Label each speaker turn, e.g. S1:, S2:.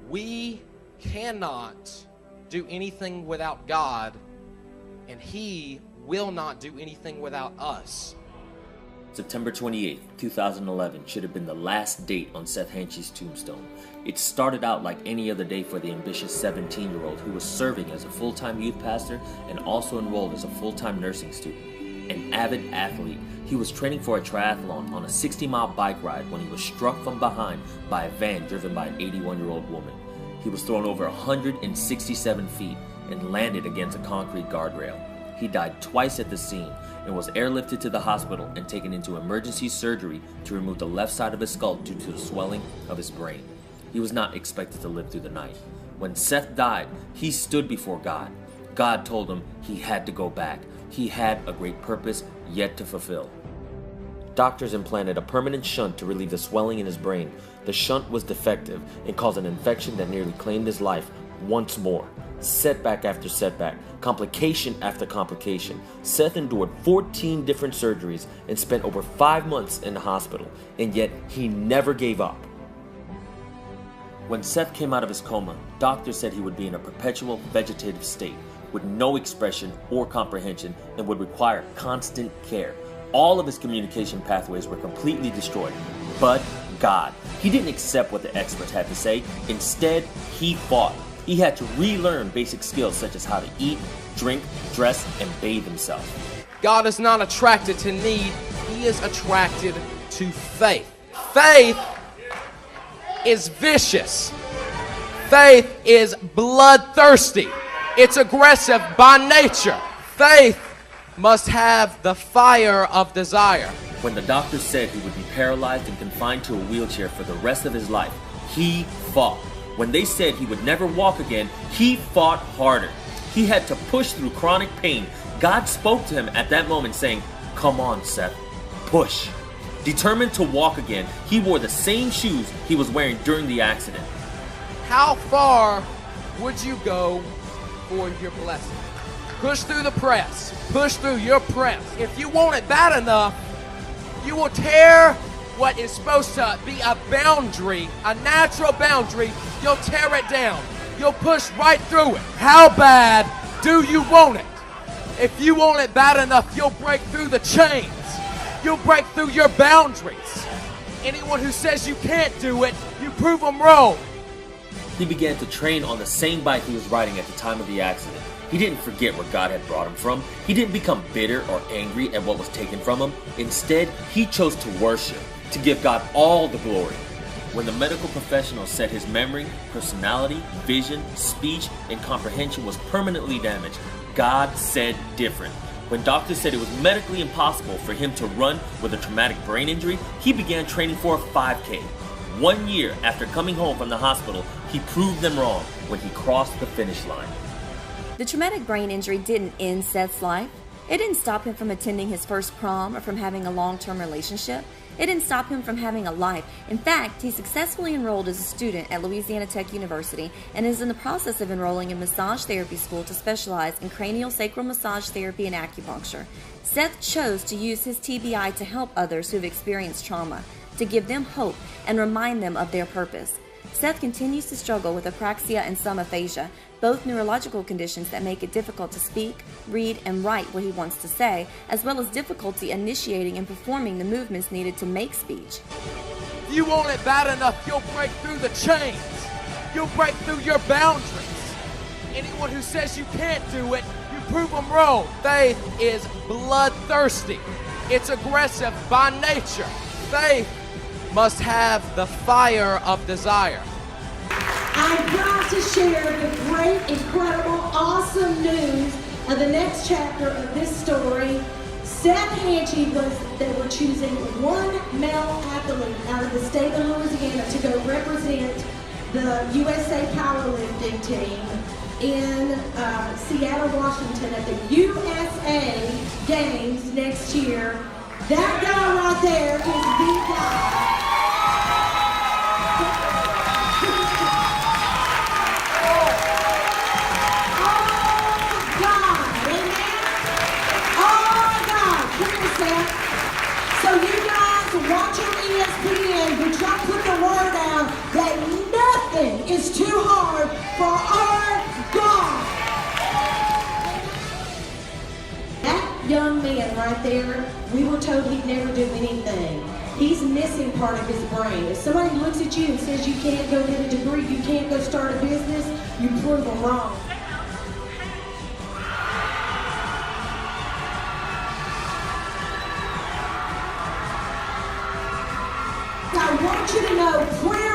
S1: We cannot do anything without God, and He will not do anything without us.
S2: September 28th, 2011 should have been the last date on Seth Hanchey's tombstone. It started out like any other day for the ambitious 17-year-old who was serving as a full-time youth pastor and also enrolled as a full-time nursing student. An avid athlete, he was training for a triathlon on a 60-mile bike ride when he was struck from behind by a van driven by an 81-year-old woman. He was thrown over 167 feet and landed against a concrete guardrail. He died twice at the scene and was airlifted to the hospital and taken into emergency surgery to remove the left side of his skull due to the swelling of his brain. He was not expected to live through the night. When Seth died, he stood before God. God told him he had to go back. He had a great purpose yet to fulfill. Doctors implanted a permanent shunt to relieve the swelling in his brain. The shunt was defective and caused an infection that nearly claimed his life once more. Setback after setback, complication after complication. Seth endured 14 different surgeries and spent over 5 months in the hospital, and yet he never gave up. When Seth came out of his coma, doctors said he would be in a perpetual vegetative state with no expression or comprehension and would require constant care. All of his communication pathways were completely destroyed. But God, he didn't accept what the experts had to say. Instead, he fought. He had to relearn basic skills such as how to eat, drink, dress, and bathe himself.
S1: God is not attracted to need. He is attracted to faith. Faith is vicious. Faith is bloodthirsty. It's aggressive by nature. Faith must have the fire of desire.
S2: When the doctor said he would be paralyzed and confined to a wheelchair for the rest of his life, he fought. When they said he would never walk again, he fought harder. He had to push through chronic pain. God spoke to him at that moment saying, "Come on, Seth, push." Determined to walk again, he wore the same shoes he was wearing during the accident.
S1: How far would you go for your blessing? Push through the press. Push through your press. If you want it bad enough, you will tear what is supposed to be a boundary, a natural boundary. You'll tear it down. You'll push right through it. How bad do you want it? If you want it bad enough, you'll break through the chains. You'll break through your boundaries. Anyone who says you can't do it, you prove them wrong.
S2: He began to train on the same bike he was riding at the time of the accident. He didn't forget where God had brought him from. He didn't become bitter or angry at what was taken from him. Instead, he chose to worship, to give God all the glory. When the medical professionals said his memory, personality, vision, speech, and comprehension was permanently damaged, God said different. When doctors said it was medically impossible for him to run with a traumatic brain injury, he began training for a 5K. 1 year after coming home from the hospital, he proved them wrong when he crossed the finish line.
S3: The traumatic brain injury didn't end Seth's life. It didn't stop him from attending his first prom or from having a long-term relationship. It didn't stop him from having a life. In fact, he successfully enrolled as a student at Louisiana Tech University and is in the process of enrolling in massage therapy school to specialize in cranial sacral massage therapy and acupuncture. Seth chose to use his TBI to help others who have experienced trauma, to give them hope and remind them of their purpose. Seth continues to struggle with apraxia and some aphasia, both neurological conditions that make it difficult to speak, read, and write what he wants to say, as well as difficulty initiating and performing the movements needed to make speech.
S1: If you want it bad enough, you'll break through the chains. You'll break through your boundaries. Anyone who says you can't do it, you prove them wrong. Faith is bloodthirsty. It's aggressive by nature. Faith must have the fire of desire.
S4: I'm proud to share the great, incredible, awesome news of the next chapter of this story. Seth Hanchey they were choosing one male athlete out of the state of Louisiana to go represent the USA powerlifting team in Seattle, Washington at the USA Games next year. That guy right there is the guy. So you guys watching ESPN, but y'all put the word out that nothing is too there, we were told he'd never do anything. He's missing part of his brain. If somebody looks at you and says you can't go get a degree, you can't go start a business, you prove them wrong. I want you to know,